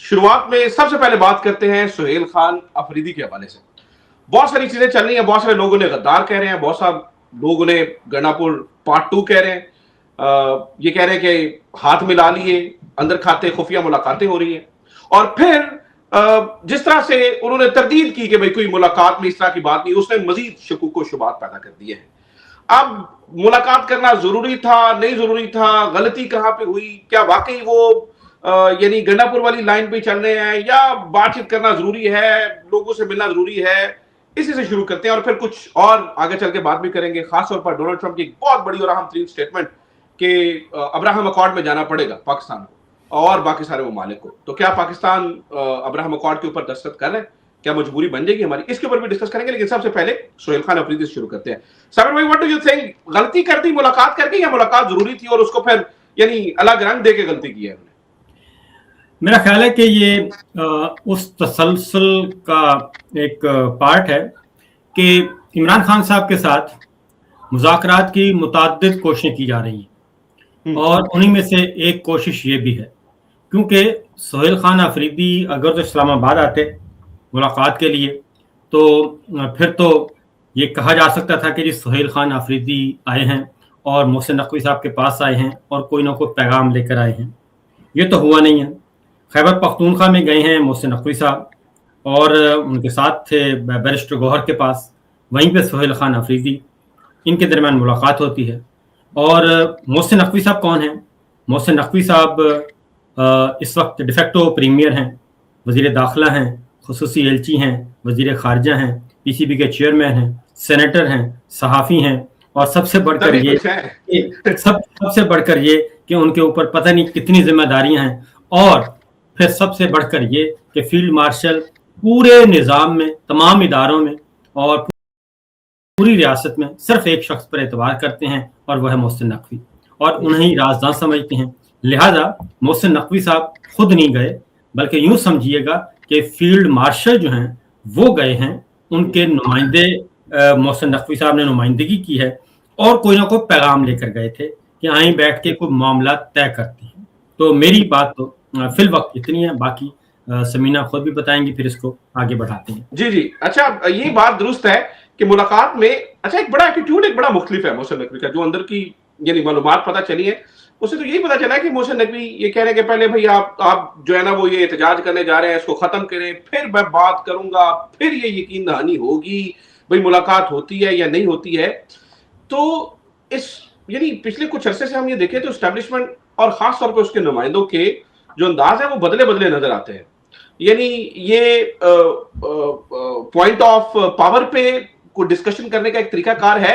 शुरुआत में सबसे पहले बात करते हैं सुहेल खान अफरीदी के हवाले से। बहुत सारी चीजें चल रही हैं, बहुत सारे लोगों ने गद्दार कह रहे हैं, बहुत सारे लोगों ने गणापुर पार्ट 2 कह रहे हैं, ये कह रहे हैं कि हाथ मिला लिए, अंदर खाते खुफिया मुलाकातें हो रही हैं। और फिर जिस तरह से उन्होंने तरदीद की कि भाई कोई मुलाकात में इस तरह की बात नहीं, उसने मजीद शकूक व शुबात पैदा कर दिए हैं। अब मुलाकात करना जरूरी था, नहीं जरूरी था, गलती कहां पे हुई, क्या वाकई वो यानी गंडापुर वाली लाइन पे चल रहे हैं, या बातचीत करना जरूरी है, लोगों से मिलना जरूरी है? इसी से शुरू करते हैं और फिर कुछ और आगे चल के बात भी करेंगे, खासतौर पर डोनाल्ड ट्रंप की एक बहुत बड़ी और अहम तरीन स्टेटमेंट कि अब्राहम अकॉर्ड में जाना पड़ेगा पाकिस्तान को और बाकी सारे ममालिक को। तो क्या पाकिस्तान अब्राहम अकॉर्ड के ऊपर दस्तखत कर रहे हैं? क्या मजबूरी बन जाएगी हमारी? इसके ऊपर भी डिस्कस करेंगे, लेकिन सबसे पहले सुहेल खान अफरीदी से शुरू करते हैं। साबिर भाई, व्हाट डू यू थिंक, गलती कर दी मुलाकात करके, या मुलाकात जरूरी थी और उसको फिर यानी अलग रंग दे के गलती की है उन्होंने? मेरा ख्याल है कि ये उस तसलसल का एक पार्ट है कि इमरान खान साहब के साथ मुज़ाकरात की मुतअद्दिद कोशिशें की जा रही हैं, और उन्हीं में से एक कोशिश ये भी है, क्योंकि सुहेल खान अफरीदी अगर तो इस्लामाबाद आते मुलाकात के लिए तो फिर तो ये कहा जा सकता था कि जी सुहेल खान अफरीदी आए हैं और मोहसिन नकवी साहब के पास आए हैं और कोई ना कोई पैगाम लेकर आए हैं। ये तो हुआ नहीं है। खैबर पख्तूनख्वा में गए हैं मोहसिन नकवी साहब और उनके साथ थे बैरिस्टर गौहर के पास, वहीं पे सुहेल खान अफरीदी, इनके दरमियान मुलाकात होती है। और मोहसिन नकवी साहब कौन हैं? मोहसिन नकवी साहब इस वक्त डिफेक्टो प्रीमियर हैं, वज़ीर दाखिला हैं, खुसूसी एलची हैं, वज़ीर ख़ारजा हैं, पीसीबी के चेयरमैन हैं, सेनेटर हैं, सहाफ़ी हैं, और सबसे बढ़कर ये कि उनके ऊपर पता नहीं कितनी जिम्मेदारियां हैं, और फिर सबसे बढ़कर ये कि फील्ड मार्शल पूरे निज़ाम में, तमाम इदारों में और पूरी रियासत में सिर्फ एक शख्स पर एतबार करते हैं और वह है मोहसिन नकवी, और उन्हें राजदान समझते हैं। लिहाजा मोहसिन नकवी साहब खुद नहीं गए, बल्कि यूं समझिएगा कि फील्ड मार्शल जो हैं वो गए हैं, उनके नुमाइंदे मोहसिन नकवी साहब ने नुमाइंदगी की है और कोई ना कोई पैगाम लेकर गए थे कि आए बैठ के कोई मामला तय करते हैं। तो मेरी बात तो फिल वक्त इतनी है, बाकी समीना खुद भी बताएंगी, फिर इसको आगे बढ़ाते हैं। जी जी, अच्छा, ये बात दुरुस्त है कि मुलाकात में अच्छा एक बड़ा एटीट्यूड, एक बड़ा मुख्तलिफ है मोहसिन नकवी का, जो अंदर की यानी मालूमात पता चली है उससे तो यही पता चला है कि मोहसिन नकवी ये कह रहे हैं कि पहले भाई आप जो है ना वो ये एहतजाज करने जा रहे हैं, इसको खत्म करें, फिर मैं बात करूंगा, फिर ये यकीन दहानी होगी भाई मुलाकात होती है या नहीं होती है। तो इस यानी पिछले कुछ अरसे से हम ये देखें तो एस्टेब्लिशमेंट और खास तौर पर उसके नुमाइंदों के जो अंदाज है वो बदले बदले नजर आते हैं। यानी ये पॉइंट ऑफ पावर पे कोई डिस्कशन करने का एक तरीका कार है,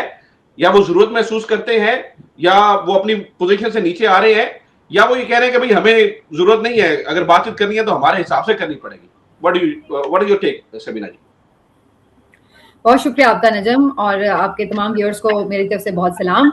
या वो जरूरत महसूस करते हैं, या वो अपनी पोजीशन से नीचे आ रहे हैं, या वो ये कह रहे हैं कि भाई हमें जरूरत नहीं है, अगर बातचीत करनी है तो हमारे हिसाब से करनी पड़ेगी। What is your take Samina ji? बहुत शुक्रिया आपका नजम, और आपके तमाम व्यूअर्स को मेरी तरफ से बहुत सलाम।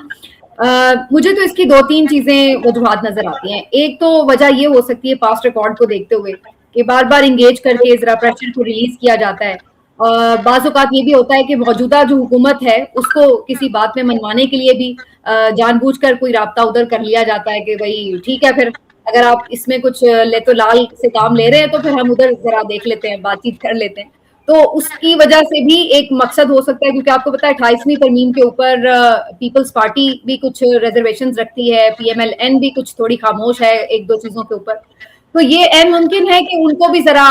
मुझे तो इसकी 2-3 चीजें वजूहात नजर आती हैं। एक तो वजह ये हो सकती है पास्ट रिकॉर्ड को देखते हुए कि बार बार इंगेज करके जरा प्रेशर को रिलीज किया जाता है। बाज़ औक़ात ये भी होता है कि मौजूदा जो हुकूमत है उसको किसी बात में मनवाने के लिए भी जानबूझकर कोई राब्ता उधर कर लिया जाता है कि भाई ठीक है, फिर अगर आप इसमें कुछ ले तो लाल से काम ले रहे हैं तो फिर हम उधर जरा देख लेते हैं, बातचीत कर लेते हैं। तो उसकी वजह से भी एक मकसद हो सकता है, क्योंकि आपको पता है 28वीं तरमीम के ऊपर पीपल्स पार्टी भी कुछ रिजर्वेशंस रखती है, PMLN भी कुछ थोड़ी खामोश है 1-2 चीजों के ऊपर। तो ये ऐन मुमकिन है कि उनको भी जरा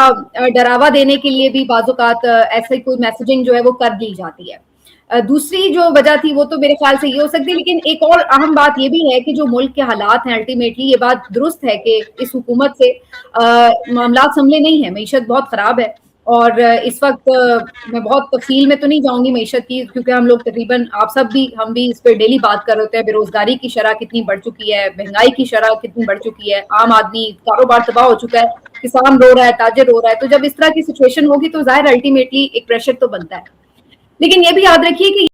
डरावा देने के लिए भी बाज़ औक़ात ऐसे कोई मैसेजिंग जो है वो कर दी जाती है। दूसरी जो वजह थी वो तो मेरे ख्याल से ये हो सकती है, लेकिन एक और अहम बात ये भी है कि जो मुल्क के हालात हैं, अल्टीमेटली ये बात दुरुस्त है कि इस हुकूमत से मामला संभले नहीं है, मईशत बहुत खराब है। और इस वक्त मैं बहुत तफसील में तो नहीं जाऊंगी मईशत की, क्योंकि हम लोग तकरीबन आप सब भी, हम भी इस पर डेली बात कर रहे हैं। बेरोजगारी की शरह कितनी बढ़ चुकी है, महंगाई की शरह कितनी बढ़ चुकी है, आम आदमी कारोबार तबाह हो चुका है, किसान रो रहा है, ताजिर रो रहा है। तो जब इस तरह की सिचुएशन होगी तो जाहिर अल्टीमेटली एक प्रेशर तो बनता है। लेकिन ये भी याद रखिए कि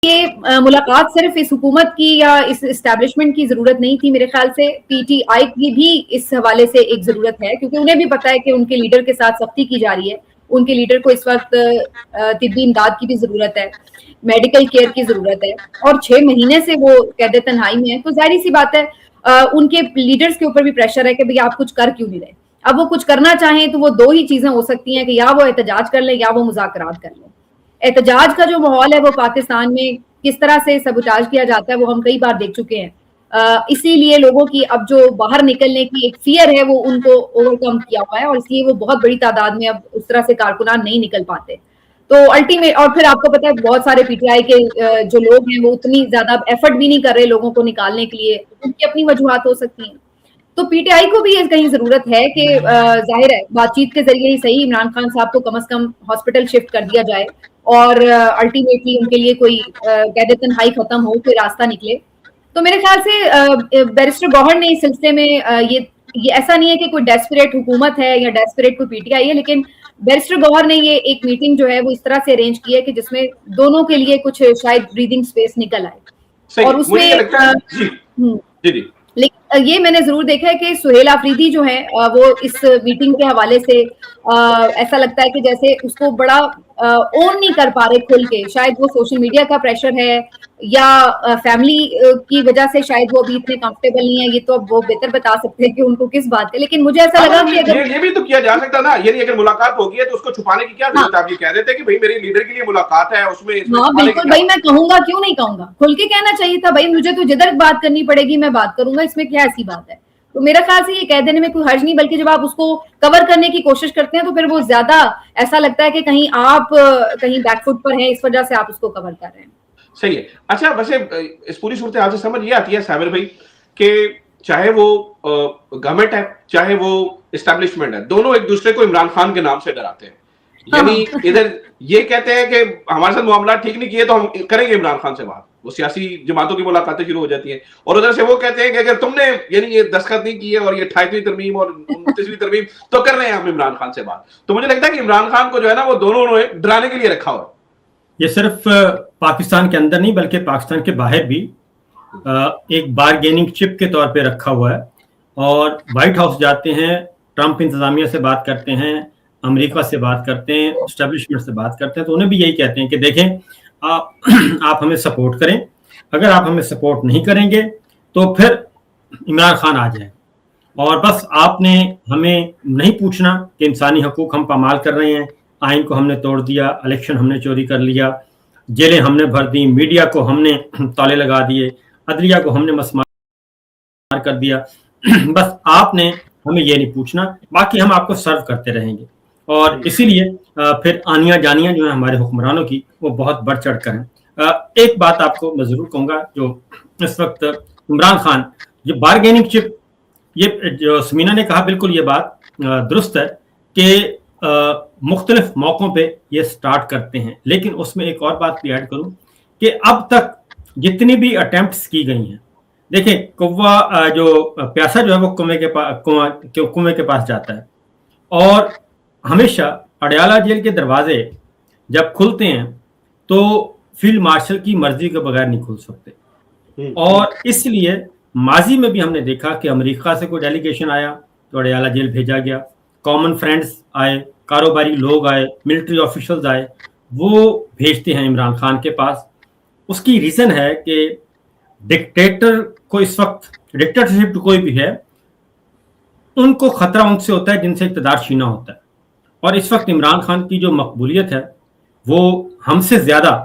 ये मुलाकात सिर्फ इस हुकूमत की या इस एस्टेब्लिशमेंट की जरूरत नहीं थी। मेरे ख्याल से PTI की भी इस हवाले से एक जरूरत है, क्योंकि उन्हें भी पता है कि उनके लीडर के साथ सख्ती की जा रही है। उनके लीडर को इस वक्त तिब्बी इमदाद की भी जरूरत है, मेडिकल केयर की जरूरत है, और 6 महीने से वो कैद तन्हाई में है। तो जाहिर सी बात है उनके लीडर्स के ऊपर भी प्रेशर है कि भाई आप कुछ कर क्यों नहीं रहे, اب وہ کچھ کرنا چاہیں تو وہ دو ہی چیزیں ہو سکتی ہیں کہ یا وہ احتجاج کر لیں یا وہ مذاکرات کر لیں. احتجاج کا جو ماحول ہے وہ پاکستان میں کس طرح سے سبوٹاج کیا جاتا ہے وہ ہم کئی بار دیکھ چکے ہیں. اسی لیے لوگوں کی اب جو باہر نکلنے کی ایک فیئر ہے وہ ان کو اوور کم کیا ہوا ہے, اور اس لیے وہ بہت بڑی تعداد میں اب اس طرح سے کارکنان نہیں نکل پاتے. تو الٹیمیٹ, اور پھر آپ کو پتا ہے بہت سارے پی ٹی آئی کے جو لوگ ہیں وہ اتنی زیادہ ایفرٹ بھی نہیں کر رہے لوگوں کو نکالنے کے لیے, ان کی اپنی وجوہات ہو سکتی ہیں. تو پی ٹی آئی کو بھی یہ کہیں ضرورت ہے کہ ظاہر ہے بات چیت کے ذریعے ہی صحیح عمران خان صاحب کو کم از کم ہاسپٹل شفٹ کر دیا جائے اور الٹیمیٹلی ان کے لیے کوئی قید تنہائی ختم ہو, کوئی راستہ نکلے. تو میرے خیال سے بیرسٹر گوہر نے اس سلسلے میں یہ ایسا نہیں ہے کہ کوئی ڈیسپریٹ حکومت ہے یا ڈیسپریٹ کوئی پی ٹی آئی ہے, لیکن بیرسٹر گوہر نے یہ ایک میٹنگ جو ہے وہ اس طرح سے ارینج کی ہے کہ جس میں دونوں کے لیے کچھ شاید بریدنگ اسپیس نکل آئے. اور اس میں لیکن یہ میں نے ضرور دیکھا ہے کہ سہیل آفریدی جو ہیں وہ اس میٹنگ کے حوالے سے ایسا لگتا ہے کہ جیسے اس کو بڑا اون نہیں کر پا رہے کھل کے. شاید وہ سوشل میڈیا کا پریشر ہے یا فیملی کی وجہ سے شاید وہ ابھی اتنے کمفرٹیبل نہیں ہے, یہ تو اب وہ بہتر بتا سکتے ہیں کہ ان کو کس بات ہے. لیکن مجھے ایسا لگا کہ اگر یہ بھی تو کیا جا سکتا نا, یعنی اگر ملاقات ہوگی ہے تو اس کو چھپانے کی کیا ضرورت ہے؟ آپ یہ کہہ رہے تھے کہ بھائی میری لیڈر کے لیے ملاقات ہے, اس میں ہاں بالکل بھائی, میں کہوں گا کیوں نہیں کہوں گا, کھل کے کہنا چاہیے تھا بھائی مجھے تو جدھر بات کرنی پڑے گی میں بات کروں گا, اس میں کیا ایسی بات ہے. تو میرا خیال سے یہ کہہ دینے میں کوئی حرج نہیں, بلکہ جب آپ اس کو کور کرنے کی کوشش کرتے ہیں تو پھر وہ زیادہ ایسا لگتا ہے کہ کہیں آپ کہیں بیک فٹ پر ہیں, اس وجہ سے آپ اس کو کور کر رہے ہیں. صحیح ہے. اچھا ویسے اس پوری صورتحال سے سمجھ یہ آتی ہے صابر بھائی کہ چاہے وہ گورنمنٹ ہے چاہے وہ اسٹیبلشمنٹ ہے, دونوں ایک دوسرے کو عمران خان کے نام سے ڈراتے ہیں. یعنی ادھر یہ کہتے ہیں کہ ہمارے ساتھ معاملات ٹھیک نہیں کیے تو ہم کریں گے عمران خان سے بات, وہ سیاسی جماعتوں کی ملاقاتیں شروع ہو جاتی ہیں, اور ادھر سے وہ کہتے ہیں کہ اگر تم نے یعنی یہ دستخط نہیں کیے اور یہ 28ویں ترمیم اور 29ویں ترمیم تو کر رہے ہیں ہم عمران خان سے بات. تو مجھے لگتا ہے کہ عمران خان کو جو ہے نا وہ دونوں نے ڈرانے کے لیے رکھا ہوا ہے. یہ صرف پاکستان کے اندر نہیں بلکہ پاکستان کے باہر بھی ایک بارگیننگ چپ کے طور پہ رکھا ہوا ہے, اور وائٹ ہاؤس جاتے ہیں, ٹرمپ انتظامیہ سے بات کرتے ہیں, امریکہ سے بات کرتے ہیں, اسٹیبلشمنٹ سے بات کرتے ہیں, تو انہیں بھی یہی کہتے ہیں کہ دیکھیں آپ ہمیں سپورٹ کریں, اگر آپ ہمیں سپورٹ نہیں کریں گے تو پھر عمران خان آ جائیں, اور بس آپ نے ہمیں نہیں پوچھنا کہ انسانی حقوق ہم پامال کر رہے ہیں, آئین کو ہم نے توڑ دیا, الیکشن ہم نے چوری کر لیا, جیلیں ہم نے بھر دی, میڈیا کو ہم نے تالے لگا دیے, عدلیہ کو ہم نے مسمار کر دیا, بس آپ نے ہمیں یہ نہیں پوچھنا, باقی ہم آپ کو سرو کرتے رہیں گے. اور اسی لیے پھر آنیاں جانیاں جو ہیں ہمارے حکمرانوں کی وہ بہت بڑھ چڑھ کر ہیں. ایک بات آپ کو میں ضرور کہوں گا, جو اس وقت عمران خان یہ بارگیننگ چپ, یہ جو سمینا نے کہا بالکل یہ بات درست ہے کہ مختلف موقعوں پہ یہ سٹارٹ کرتے ہیں, لیکن اس میں ایک اور بات بھی ایڈ کروں کہ اب تک جتنی بھی اٹیمپٹس کی گئی ہیں, دیکھیں کوا جو پیاسا جو ہے وہ کنویں کے پاس جاتا ہے, اور ہمیشہ اڈیالہ جیل کے دروازے جب کھلتے ہیں تو فیلڈ مارشل کی مرضی کے بغیر نہیں کھل سکتے. اور اس لیے ماضی میں بھی ہم نے دیکھا کہ امریکہ سے کوئی ڈیلیگیشن آیا تو اڈیالہ جیل بھیجا گیا, کامن فرینڈز آئے, کاروباری لوگ آئے, ملٹری آفیشلز آئے, وہ بھیجتے ہیں عمران خان کے پاس. اس کی ریزن ہے کہ ڈکٹیٹر کو اس وقت, ڈکٹیٹرشپ کوئی بھی ہے, ان کو خطرہ ان سے ہوتا ہے جن سے اقتدار چھینا ہوتا ہے, اور اس وقت عمران خان کی جو مقبولیت ہے وہ ہم سے زیادہ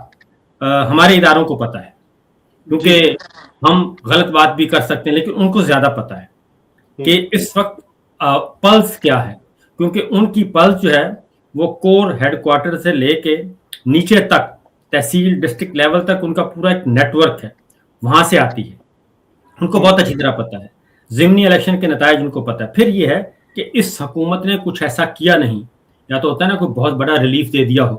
ہمارے اداروں کو پتہ ہے, کیونکہ ہم غلط بات بھی کر سکتے ہیں لیکن ان کو زیادہ پتہ ہے کہ اس وقت پلس کیا ہے, کیونکہ ان کی پلس جو ہے وہ کور ہیڈ کوارٹر سے لے کے نیچے تک تحصیل ڈسٹرکٹ لیول تک ان کا پورا ایک نیٹ ورک ہے, وہاں سے آتی ہے, ان کو بہت اچھی طرح پتہ ہے, ضمنی الیکشن کے نتائج ان کو پتہ ہے. پھر یہ ہے کہ اس حکومت نے کچھ ایسا کیا نہیں, یا تو ہوتا ہے نا کوئی بہت بڑا ریلیف دے دیا ہو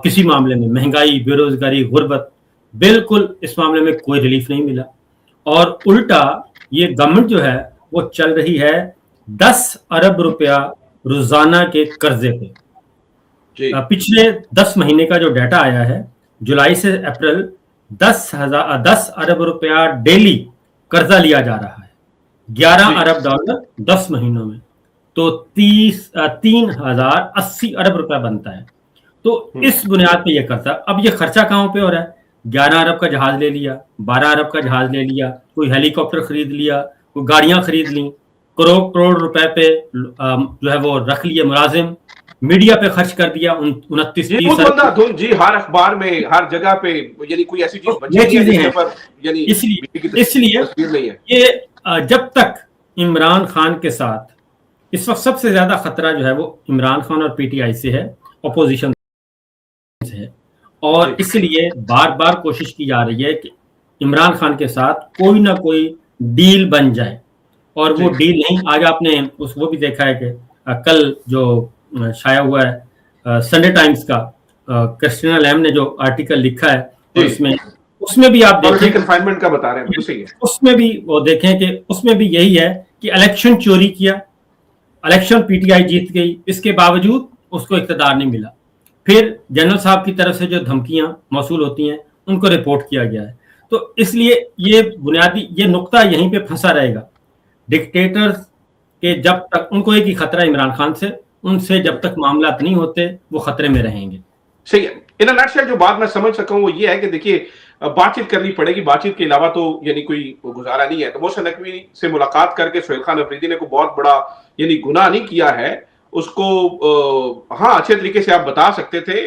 کسی معاملے میں, مہنگائی, بے روزگاری, غربت, بالکل اس معاملے میں کوئی ریلیف نہیں ملا, اور الٹا یہ گورنمنٹ جو ہے وہ چل رہی ہے 10 ارب روپیہ روزانہ کے قرضے پہ. پچھلے 10 مہینے کا جو ڈیٹا آیا ہے جولائی سے اپریل 10 ارب روپیہ ڈیلی قرضہ لیا جا رہا ہے, 11 ارب ڈالر 10 مہینوں میں, تو 3080 ارب روپیہ بنتا ہے. تو اس بنیاد پہ یہ قرضہ, اب یہ خرچہ کہاں پہ ہو رہا ہے, 11 ارب کا جہاز لے لیا, 12 ارب کا جہاز لے لیا, کوئی ہیلی کاپٹر خرید لیا, کوئی گاڑیاں خرید لیں, करोड़ रुपए पे जो है वो रख लिए मुलाजिम, मीडिया पे खर्च कर दिया 29-30 अरब जी, हर अखबार में हर जगह पे, यानी कोई ऐसी चीज बची नहीं है जिसके ऊपर यानी इसलिए नहीं है। ये जब तक इमरान खान के साथ इस वक्त सबसे ज्यादा खतरा जो है वो इमरान खान और पीटीआई से है, अपोजिशन से है, और इसलिए बार बार कोशिश की जा रही है कि इमरान खान के साथ कोई ना कोई डील बन जाए, और वो डील नहीं। आज आपने वो भी देखा है कि कल जो शाया हुआ है संडे टाइम्स का, क्रिस्टिना लैम ने जो आर्टिकल लिखा है, उसमें भी आप देखें कन्फाइनमेंट का बता रहे हैं, सही है। उसमें भी वो देखें कि उसमें भी यही है कि इलेक्शन चोरी किया, इलेक्शन पीटीआई जीत गई, इसके बावजूद उसको इख्तियार नहीं मिला। फिर जनरल साहब की तरफ से जो धमकियां मौसूल होती हैं उनको रिपोर्ट किया गया है। तो इसलिए ये बुनियादी ये नुक्ता यहीं पे फंसा रहेगा। डिक्टेटर्स के जब तक उनको एक ही खतरा इमरान खान से, उनसे जब तक मामला नहीं होते वो खतरे में रहेंगे। सही है। इन नटशेल जो बात मैं समझ सका हूं वो ये है कि देखिए बातचीत करनी पड़ेगी, बातचीत के अलावा तो यानी कोई गुजारा नहीं है। तो मोहसिन नकवी से मुलाकात करके सुहेल खान अफरीदी ने कोई बहुत बड़ा यानी गुनाह नहीं किया है उसको। हाँ, अच्छे तरीके से आप बता सकते थे।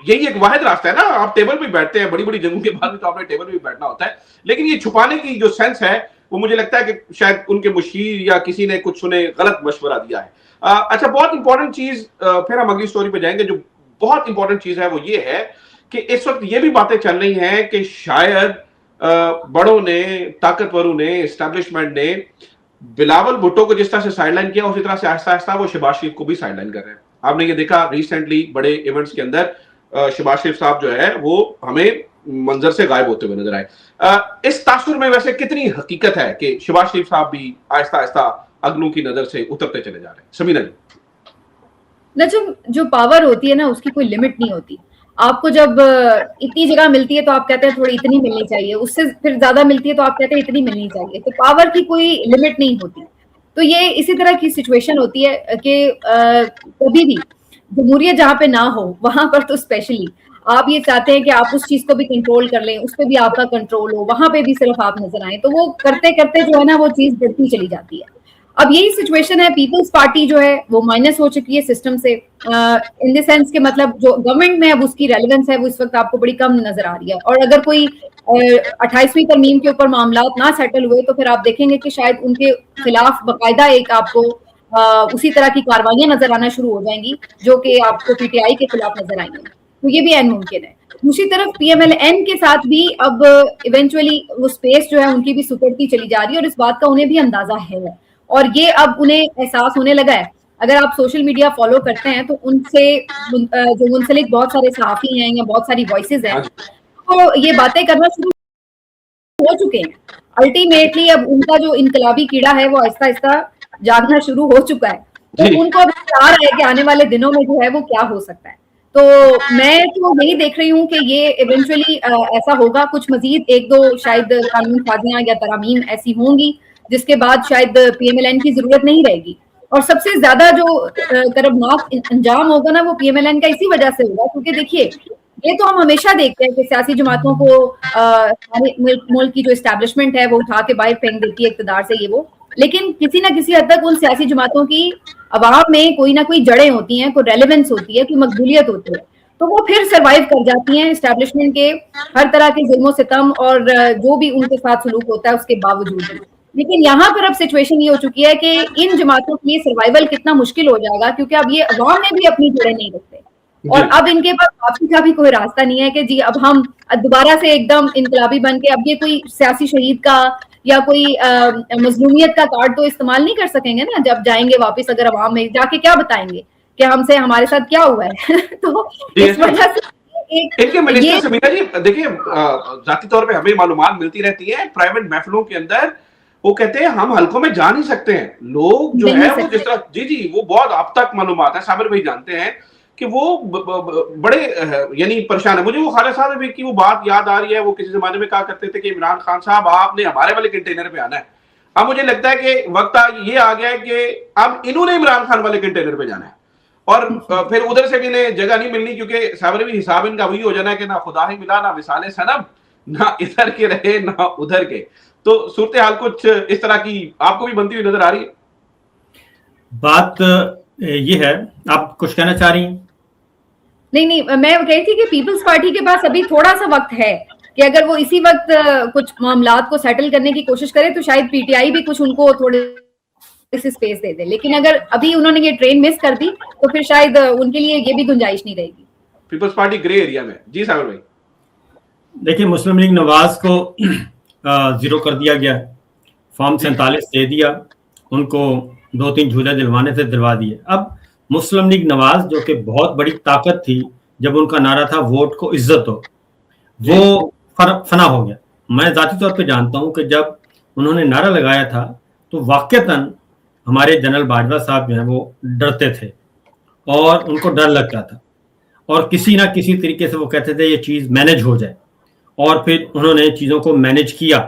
यही एक वाहिद रास्ता है ना, आप टेबल पे बैठते हैं, बड़ी बड़ी जंगों के बाद भी तो आपने टेबल पे बैठना होता है। लेकिन ये छुपाने की जो सेंस है वो मुझे लगता है कि शायद उनके मुशीर या किसी ने कुछ उन्हें गलत मशवरा दिया है। अच्छा, बहुत इंपॉर्टेंट चीज, फिर हम अगली स्टोरी पे जाएंगे। जो बहुत इंपॉर्टेंट चीज है वो ये है कि इस वक्त ये भी बातें चल रही हैं कि शायद बड़ों ने, ताकतवरों ने, एस्टैब्लिशमेंट ने बिलावल भुट्टो को जिस तरह से साइडलाइन किया उसी तरह से आहिस्ता आहिस्ता वो शहबाज शरीफ को भी साइडलाइन कर रहे हैं। आपने ये देखा रिसेंटली बड़े इवेंट्स के अंदर शहबाज शरीफ साहब जो है वो हमें मंजर से गायब होते हुए नजर आए। इस तासुर में वैसे कितनी हकीकत है कि शहबाज शरीफ साहब भी आहिस्ता आहिस्ता अगलों की नजर से उतरते चले जा रहे हैं? समीना जी। नजम, जो पावर होती है ना उसकी कोई लिमिट नहीं होती। आपको जब इतनी जगह मिलती है तो आप कहते हैं थोड़ी इतनी मिलनी चाहिए, उससे फिर ज्यादा मिलती है तो आप कहते हैं इतनी मिलनी चाहिए। तो पावर की कोई लिमिट नहीं होती। तो ये इसी तरह की सिचुएशन होती है कि कभी भी जमहूरियत जहाँ पे ना हो वहां पर तो स्पेशली आप ये चाहते हैं कि आप उस चीज को भी कंट्रोल कर लें, उस पर भी आपका कंट्रोल हो, वहां पे भी सिर्फ आप नजर आए। तो वो करते करते जो है ना वो चीज बढ़ती चली जाती है। अब यही सिचुएशन है। पीपल्स पार्टी जो है वो माइनस हो चुकी है सिस्टम से, इन द सेंस के मतलब जो गवर्नमेंट में अब उसकी रेलेवेंस है वो इस वक्त आपको बड़ी कम नजर आ रही है। और अगर कोई 28वीं तरमीम के ऊपर मामला ना सेटल हुए तो फिर आप देखेंगे कि शायद उनके खिलाफ बाकायदा एक आपको उसी तरह की कार्रवाइयां नजर आना शुरू हो जाएंगी जो कि आपको पीटीआई के खिलाफ नजर आएंगी। तो ये भी एन मुमकिन है। दूसरी तरफ पीएमएलएन के साथ भी अब इवेंचुअली वो स्पेस जो है उनकी भी सुकड़ती चली जा रही है और इस बात का उन्हें भी अंदाजा है और ये अब उन्हें एहसास होने लगा है। अगर आप सोशल मीडिया फॉलो करते हैं तो उनसे जो मुंसलिक बहुत सारे सहाफी हैं या बहुत सारी वॉइसेस हैं तो ये बातें करना शुरू हो चुके हैं। अल्टीमेटली अब उनका जो इनकलाबी कीड़ा है वो आहिस्ता आहिस्ता जागना शुरू हो चुका है। तो उनको अब आ रहा है कि आने वाले दिनों में जो है वो क्या हो सकता है। तो मैं तो यही देख रही हूँ कि ये इवेंचुअली ऐसा होगा। कुछ मजीद एक दो शायद कानून साजियां या तरामीम ऐसी होंगी जिसके बाद शायद पीएमएलएन की जरूरत नहीं रहेगी। और सबसे ज्यादा जो करबनाक अंजाम होगा ना वो पीएमएलएन का इसी वजह से होगा क्योंकि देखिए ये तो हम हमेशा देखते हैं कि सियासी जमातों को मुल्क की जो एस्टैब्लिशमेंट है वो उठा के बाहर फेंक देती है इक़्तिदार से ये वो, लेकिन किसी ना किसी हद तक उन सियासी जमातों की अवाम में कोई ना कोई जड़ें होती हैं, कोई रेलेवेंस होती है, कोई मकबूलियत होती है, तो वो फिर सरवाइव कर जाती हैं एस्टैब्लिशमेंट के हर तरह के जुल्म सितम और जो भी उनके साथ सलूक होता है उसके बावजूद। लेकिन यहाँ पर अब सिचुएशन ये हो चुकी है कि इन जमातों के लिए सर्वाइवल कितना मुश्किल हो जाएगा क्योंकि अब ये अवाम में भी अपनी जड़ें नहीं रखते और अब इनके पास वापसी का भी कोई रास्ता नहीं है कि जी अब हम दोबारा से एकदम इनकलाबी बन के अब ये कोई सियासी शहीद का या कोई मजलूमियत का कार्ड तो इस्तेमाल नहीं कर सकेंगे ना। जब जाएंगे वापस अगर अवाम में जाके क्या बताएंगे कि हमसे हमारे साथ क्या हुआ है तो इस वजह से इनके मिनिस्टर समीना जी देखिए जाती तौर पे हमें मालूमात मिलती रहती है प्राइवेट महफिलों के अंदर वो कहते हैं हम हल्कों में जा नहीं सकते हैं लोग जो है वो जिस तरह जी वो बहुत अब तक मालूमात है साबिर भाई जानते हैं कि वो बड़े यानी परेशान है। मुझे वो खालिद साहब की वो बात याद आ रही है, वो किसी जमाने में कहा करते थे कि इमरान खान साहब आपने हमारे वाले कंटेनर पे आना है। अब मुझे लगता है कि वक्त ये आ गया है कि अब इन्होंने इमरान खान वाले कंटेनर पे जाना है और फिर उधर से भी इन्हें जगह नहीं मिलनी क्योंकि साबिर भी हिसाब इनका वही हो जाना है कि ना खुदा ही मिला ना विसाले सनम, ना इधर के रहे ना उधर के। तो सूरत हाल कुछ इस तरह की आपको भी बनती हुई नजर आ रही है? बात ये है, आप कुछ कहना चाह रही हैं? नहीं, मैं कह रही थी कि पीपल्स पार्टी के पास अभी थोड़ा सा वक्त है कि अगर वो इसी वक्त कुछ मामलात को सेटल करने की कोशिश करे तो शायद पीटीआई भी कुछ उनको थोड़े से स्पेस दे दे, लेकिन अगर अभी उन्होंने ये ट्रेन मिस कर दी तो फिर शायद उनके लिए ये भी गुंजाइश नहीं रहेगी। पीपल्स पार्टी ग्रे एरिया में। जी सागर भाई। देखिए, मुस्लिम लीग नवाज को जीरो कर दिया गया, फॉर्म 47 दे दिया, उनको 2-3 झूले दिलवाने से दिलवा दिए। अब मुस्लिम लीग नवाज जो कि बहुत बड़ी ताकत थी, जब उनका नारा था वोट को इज्जत हो, वो फना हो गया। मैं जाती तौर पे जानता हूं कि जब उन्होंने नारा लगाया था तो वाकईतन हमारे जनरल बाजवा साहब जो हैं वो डरते थे और उनको डर लगता था, और किसी ना किसी तरीके से वो कहते थे ये चीज़ मैनेज हो जाए, और फिर उन्होंने चीज़ों को मैनेज किया।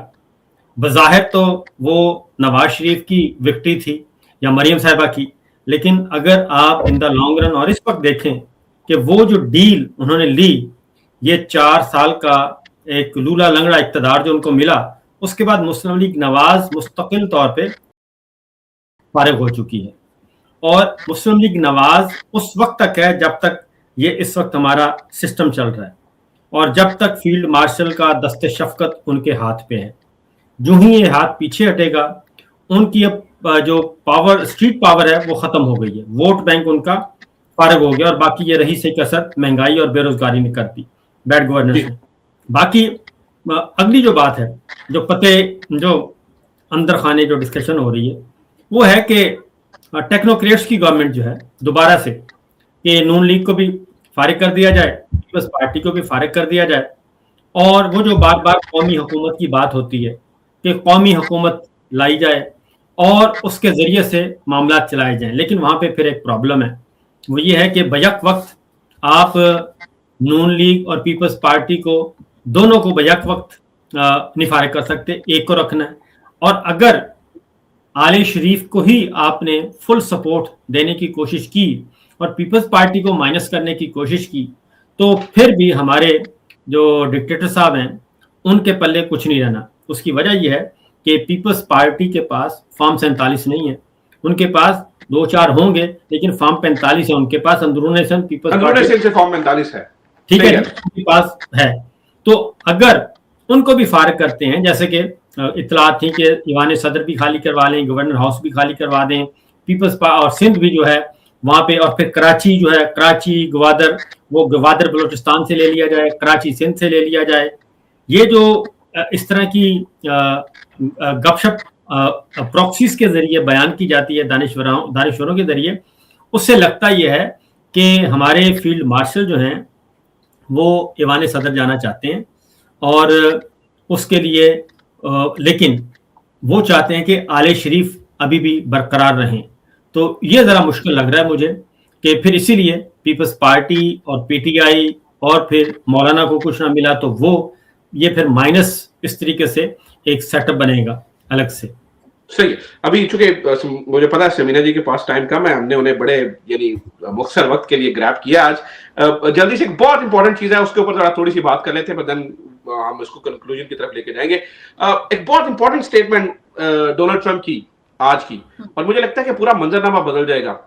बज़ाहिर तो वो नवाज शरीफ की विक्ट्री थी या मरियम साहिबा की, लेकिन अगर आप इन द लॉन्ग रन और इस वक्त देखें कि वो जो डील उन्होंने ली, ये 4 साल का एक लूला लंगड़ा इक़्तिदार जो उनको मिला, उसके बाद मुस्लिम लीग नवाज मुस्तकिल तौर पे फारिग हो चुकी है। और मुस्लिम लीग नवाज उस वक्त तक है जब तक ये इस वक्त हमारा सिस्टम चल रहा है, और जब तक फील्ड मार्शल का दस्ते शफकत उनके हाथ पे है। जो ही ये हाथ पीछे हटेगा, उनकी अब जो पावर, स्ट्रीट पावर है, वो खत्म हो गई है। वोट बैंक उनका फारिग हो गया, और बाकी ये रही से कसर महंगाई और बेरोजगारी ने कर दी, बैड गवर्नेंस ने। बाकी अगली जो बात है, जो अंदर खाने जो डिस्कशन हो रही है, वो है कि टेक्नोक्रेट्स की गवर्नमेंट जो है दोबारा से, कि नून लीग को भी फारिग कर दिया जाए, पीपल्स पार्टी को भी फारिग कर दिया जाए, और वो जो बार बार कौमी हुकूमत की बात होती है कि कौमी हुकूमत लाई जाए और उसके ज़रिए से मामला चलाए जाएं। लेकिन वहाँ पे फिर एक प्रॉब्लम है, वो ये है कि बैक वक्त आप नून लीग और पीपल्स पार्टी को, दोनों को बैक वक्त नहीं फारिग कर सकते, एक को रखना है। और अगर आले शरीफ को ही आपने फुल सपोर्ट देने की कोशिश की और पीपल्स पार्टी को माइनस करने की कोशिश की, तो फिर भी हमारे जो डिक्टेटर साहब हैं उनके पल्ले कुछ नहीं रहना। उसकी वजह यह है कि पीपल्स पार्टी के पास फॉर्म 47 नहीं है, उनके पास 2-4 होंगे, लेकिन फॉर्म 45 है उनके पास, अंदरूनी से पीपल्स पार्टी से फॉर्म 45 है, ठीक है, उनके पास है। तो अगर उनको भी फारिग करते हैं, जैसे कि इतलात थी कि ईवान सदर भी खाली करवा लें, गवर्नर हाउस भी खाली करवा दें, पीपल्स और सिंध भी जो है वहाँ पे, और फिर कराची जो है, कराची गवादर, वो गवादर बलूचिस्तान से ले लिया जाए, कराची सिंध से ले लिया जाए। ये जो इस तरह की गपशप प्रॉक्सीज के जरिए बयान की जाती है दानिश्वरों के जरिए, उससे लगता यह है कि हमारे फील्ड मार्शल जो हैं वो ईवान सदर जाना चाहते हैं, और उसके लिए लेकिन वो चाहते हैं कि आले शरीफ अभी भी बरकरार रहें। तो ये ज़रा मुश्किल लग रहा है मुझे कि फिर इसीलिए पीपल्स पार्टी और पीटीआई और फिर मौलाना को कुछ ना मिला तो वो ये फिर माइनस इस तरीके से एक सेटअप बनेगा अलग से। सही। अभी चूंकि मुझे पता है समीना जी के पास टाइम कम है, हमने उन्हें बड़े यानी मुख्तसर वक्त के लिए ग्रैब किया आज। जल्दी से एक बहुत इंपॉर्टेंट चीज है, उसके ऊपर जरा थोड़ी सी बात कर लेते हैं, बट देन हम इसको कंक्लूजन की तरफ लेके जाएंगे। एक बहुत इंपॉर्टेंट स्टेटमेंट डोनाल्ड ट्रंप की आज की, और मुझे लगता है कि पूरा मंजरनामा बदल जाएगा।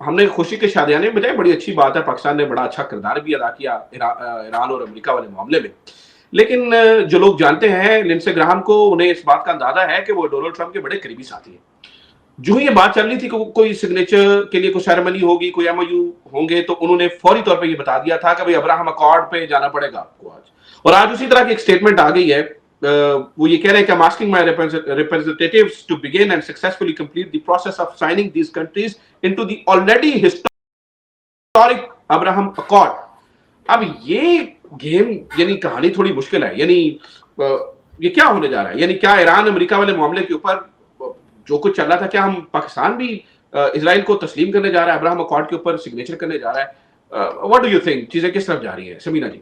हमने खुशी के शादियाने बजाय बड़ी अच्छी बात है, पाकिस्तान ने बड़ा अच्छा किरदार भी अदा किया ईरान और अमेरिका वाले मामले में। लेकिन जो लोग जानते हैं लिंडसे ग्राहम को, उन्हें इस बात का अंदाजा है कि वो डोनाल्ड ट्रंप के बड़े करीबी साथी हैं। जो ही ये बात चल रही थी कि कोई सिग्नेचर के लिए कोई सेरेमनी होगी, कोई एमओयू होंगे, तो उन्होंने फौरी तौर पे ये बता दिया था कि भाई अब्राहम अकॉर्ड पे जाना पड़ेगा आपको आज। और आज उसी तरह की एक स्टेटमेंट आ गई है। वो ये कह रहे हैं कि I'm asking my representatives to begin and successfully complete the process of signing these countries into the already historic Abraham Accord। अब ये गेम यानी कहानी थोड़ी मुश्किल है, यानी ये क्या होने जा रहा है? यानी क्या ईरान अमेरिका वाले मामले के ऊपर जो कुछ चल रहा था, क्या हम पाकिस्तान भी इजराइल को तस्लीम करने जा रहा है, अब्राहम अकॉर्ड के ऊपर सिग्नेचर करने जा रहा है? व्हाट डू यू थिंक, चीजें किस तरफ जा रही है समीना जी?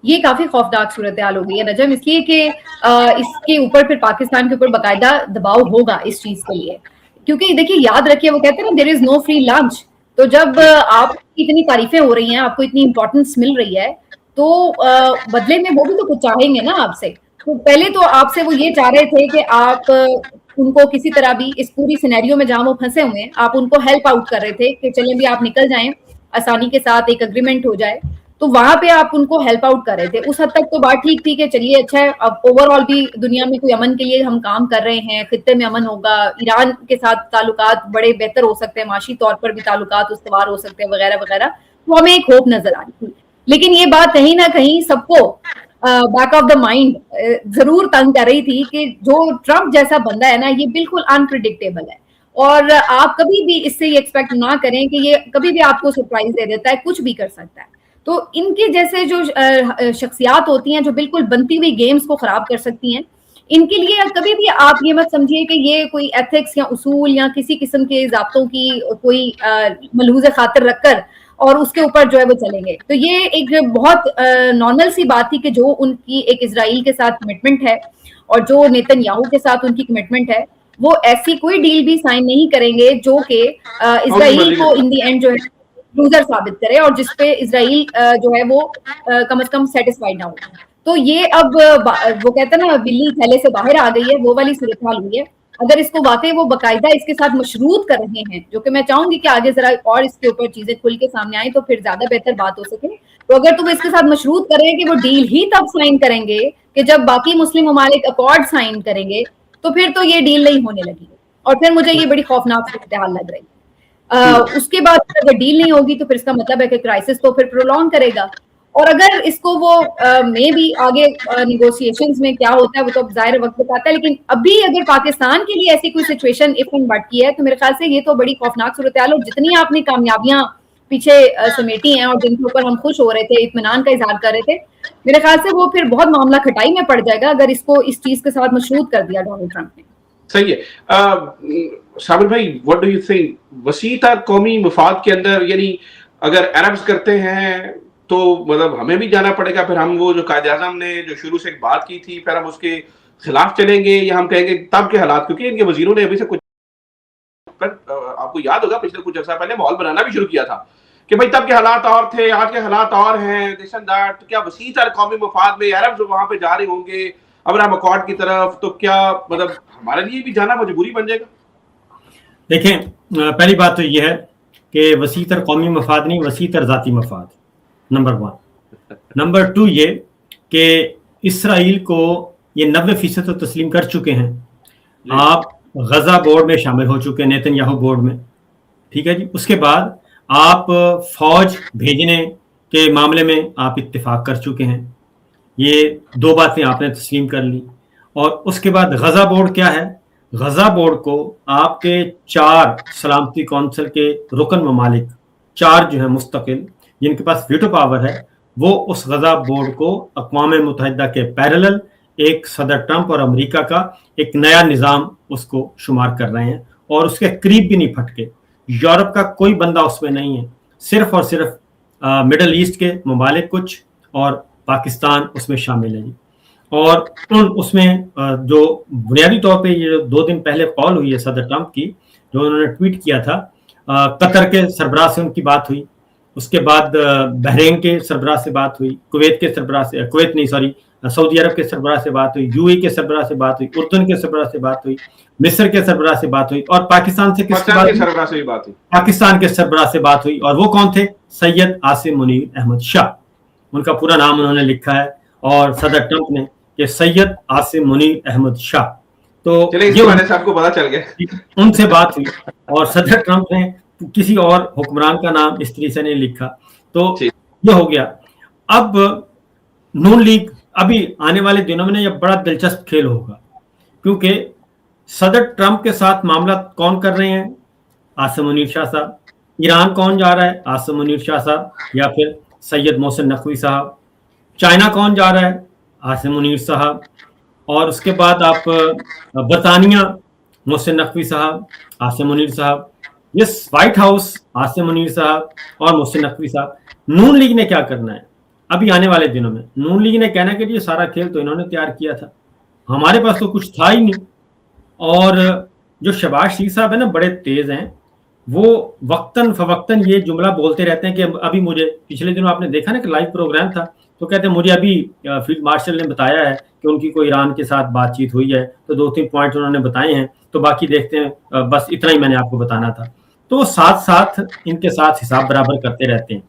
ये काफी खौफनाक सूरत हाल हो गई है नजम, इसलिए कि इसके ऊपर फिर पाकिस्तान के ऊपर बाकायदा दबाव होगा इस चीज के लिए। क्योंकि देखिए, याद रखिए, वो कहते हैं ना, there is no free lunch. तो जब आपकी इतनी तारीफें हो रही हैं, आपको इतनी इंपॉर्टेंस मिल रही है, तो बदले में वो भी तो कुछ चाहेंगे ना आपसे। तो पहले तो आपसे वो ये चाह रहे थे कि आप उनको किसी तरह भी इस पूरी सिनेरियो में जहां वो फंसे हुए हैं, आप उनको हेल्प आउट कर रहे थे कि चलें भी आप निकल जाएं, आसानी के साथ एक एग्रीमेंट हो जाए, तो वहां पे आप उनको हेल्प आउट कर रहे थे। उस हद तक तो बात ठीक थी कि चलिए अच्छा है, अब ओवरऑल भी दुनिया में कोई अमन के लिए हम काम कर रहे हैं, खित्ते में अमन होगा, ईरान के साथ ताल्लुकात बड़े बेहतर हो सकते हैं, माशी तौर पर भी ताल्लुकात उसवार हो सकते हैं वगैरह वगैरह, तो हमें एक होप नजर आ रही थी। लेकिन ये बात कहीं ना कहीं सबको बैक ऑफ द माइंड जरूर तंग कर रही थी कि जो ट्रम्प जैसा बंदा है ना, ये बिल्कुल अनप्रिडिक्टेबल है, और आप कभी भी इससे ये एक्सपेक्ट ना करें कि ये कभी भी आपको सरप्राइज दे देता है, कुछ भी कर सकता है। तो इनके जैसे जो शख्सियात होती हैं जो बिल्कुल बनती हुई गेम्स को खराब कर सकती हैं, इनके लिए कभी भी आप ये मत समझिए कि ये कोई एथिक्स या उसूल या किसी किस्म के ज़ाब्तों की कोई मलहूज़ खातिर रखकर और उसके ऊपर जो है वो चलेंगे। तो ये एक बहुत नॉर्मल सी बात थी कि जो उनकी एक इजराइल के साथ कमिटमेंट है और जो नेतन्याहू के साथ उनकी कमिटमेंट है, वो ऐसी कोई डील भी साइन नहीं करेंगे जो कि इजराइल को इन दी एंड जो है लूजर साबित करे और जिसपे इजराइल जो है वो कम से कम सेटिस्फाइड ना हो। तो ये अब वो कहते हैं ना बिल्ली थैले से बाहर आ गई है, वो वाली सूरत हाल हुई है। अगर इसको वाकई वो बाकायदा इसके साथ मशरूत कर रहे हैं, जो कि मैं चाहूंगी कि आगे जरा और इसके ऊपर चीजें खुल के सामने आए तो फिर ज्यादा बेहतर बात हो सके, तो अगर तुम इसके साथ मशरूत कर रहे हैं कि वो डील ही तब साइन करेंगे कि जब बाकी मुस्लिम ममालिक अकॉर्ड साइन करेंगे, तो फिर तो ये डील नहीं होने लगी और फिर मुझे ये बड़ी खौफनाक सूरत हाल लग रही है। उसके बाद अगर डील नहीं होगी तो फिर इसका मतलब है कि क्राइसिस तो फिर प्रोलॉन्ग करेगा, और अगर इसको वो मे भी आगे निगोशिएशंस में क्या होता है वो तो अब जाहिर वक्त बताता है, लेकिन अभी अगर पाकिस्तान के लिए ऐसी कोई सिचुएशन इफ एंड बट की है तो मेरे ख्याल से ये तो बड़ी खौफनाक सूरत हाल, और जितनी आपने कामयाबियां पीछे समेटी हैं और जिनके ऊपर हम खुश हो रहे थे, इत्मीनान का इजहार कर रहे थे, मेरे ख्याल से वो फिर बहुत मामला खटाई में पड़ जाएगा अगर इसको इस चीज के साथ मशरूत कर दिया डोनाल्ड ट्रंप ने। सही है। शामिर भाई, व्हाट डू यू थिंक, वसी तर कौमी मफाद के अंदर, यानी अगर अरब्स करते हैं तो मतलब हमें भी जाना पड़ेगा, फिर हम वो जो कायदे आज़म ने जो शुरू से एक बात की थी फिर हम उसके खिलाफ चलेंगे, या हम कहेंगे तब के हालात, क्योंकि इनके वजीरों ने अभी से कुछ, आपको याद होगा पिछले कुछ अर्सा पहले माहौल बनाना भी शुरू किया था कि भाई तब के हालात और थे, आज के हालात और हैं, दिस एंड दैट, क्या वसी तर कौमी मफाद में अरब जो वहां पे जा रहे होंगे अब हम अकॉर्ड की तरफ, तो क्या मतलब हमारे लिए भी जाना मजबूरी बन जाएगा? देखें, पहली बात तो ये है कि वसी तर कौमी मफाद नहीं, वसी तर ज़ाती मफाद, नंबर 1। नंबर 2 ये कि इसराइल को ये 90% तो तस्लीम कर चुके हैं। आप गजा बोर्ड में शामिल हो चुके हैं, नेतन्याहू बोर्ड में, ठीक है जी। उसके बाद आप फौज भेजने के मामले में आप इत्तेफाक कर चुके हैं, ये 2 बातें आपने तस्लीम कर ली। और उसके बाद गजा बोर्ड क्या है, गजा बोर्ड को आपके 4 सलामती कौंसिल के रुकन ममालिक, 4 जो है मुस्तकिल जिनके पास वीटो पावर है, वो उस गजा बोर्ड को अक़वाम मुत्तहिदा के पैरेलल एक सदर ट्रंप और अमेरिका का एक नया निज़ाम उसको शुमार कर रहे हैं, और उसके करीब भी नहीं फटके। यूरोप का कोई बंदा उसमें नहीं है, सिर्फ और सिर्फ मिडल ईस्ट के ममालिक कुछ और पाकिस्तान उसमें शामिल है जी। और उसमें जो बुनियादी तौर पे ये 2 दिन पहले कॉल हुई है सदर ट्रंप की, जो उन्होंने ट्वीट किया था, कतर के सरबराह से उनकी बात हुई, उसके बाद बहरीन के सरबराह से बात हुई, कुवैत के सरबराह से, कुवैत नहीं सॉरी सऊदी अरब के सरबराह से बात हुई, यूएई के सरबराह से बात हुई, उर्दन के सरबराह से बात हुई, मिस्र के सरबराह से बात हुई, और पाकिस्तान से किसकी बात हुई? पाकिस्तान के सरबराह से बात हुई। और वो कौन थे? सैयद आसिम मुनीर अहमद शाह, उनका पूरा नाम उन्होंने लिखा है, और सदर ट्रंप ने कि सैयद आसिम मुनीर अहमद शाह, तो ये आपको पता चल गया, उनसे बात हुई। और सदर ट्रंप ने किसी और हुक्मरान का नाम इस तरीके से नहीं लिखा, तो ये हो गया। अब नून लीग अभी आने वाले दिनों में ये बड़ा दिलचस्प खेल होगा, क्योंकि सदर ट्रंप के साथ मामला कौन कर रहे हैं? आसिम मुनीर शाह साहब। ईरान कौन जा रहा है? आसिम मुनीर शाह साहब या फिर सैयद मोहसिन नकवी साहब। चाइना कौन जा रहा है? आसिम मुनीर साहब। और उसके बाद आप बरतानिया, मोहसिन नकवी साहब, आसिम मुनीर साहब। ये व्हाइट हाउस, आसिम मुनीर साहब और मोहसिन नकवी साहब। नून लीग ने क्या करना है अभी आने वाले दिनों में? नून लीग ने कहना कि ये सारा खेल तो इन्होंने तैयार किया था, हमारे पास तो कुछ था ही नहीं। और जो शहबाज शरीफ साहब है ना, बड़े तेज हैं, وہ وقتاً فوقتاً یہ جملہ بولتے رہتے ہیں کہ ابھی مجھے پچھلے دنوں آپ نے دیکھا نا کہ لائیو پروگرام تھا تو کہتے ہیں مجھے ابھی فیلڈ مارشل نے بتایا ہے کہ ان کی کوئی ایران کے ساتھ بات چیت ہوئی ہے تو 2-3 پوائنٹ انہوں نے بتائے ہیں تو باقی دیکھتے ہیں، بس اتنا ہی میں نے آپ کو بتانا تھا. تو ساتھ ساتھ ان کے ساتھ حساب برابر کرتے رہتے ہیں.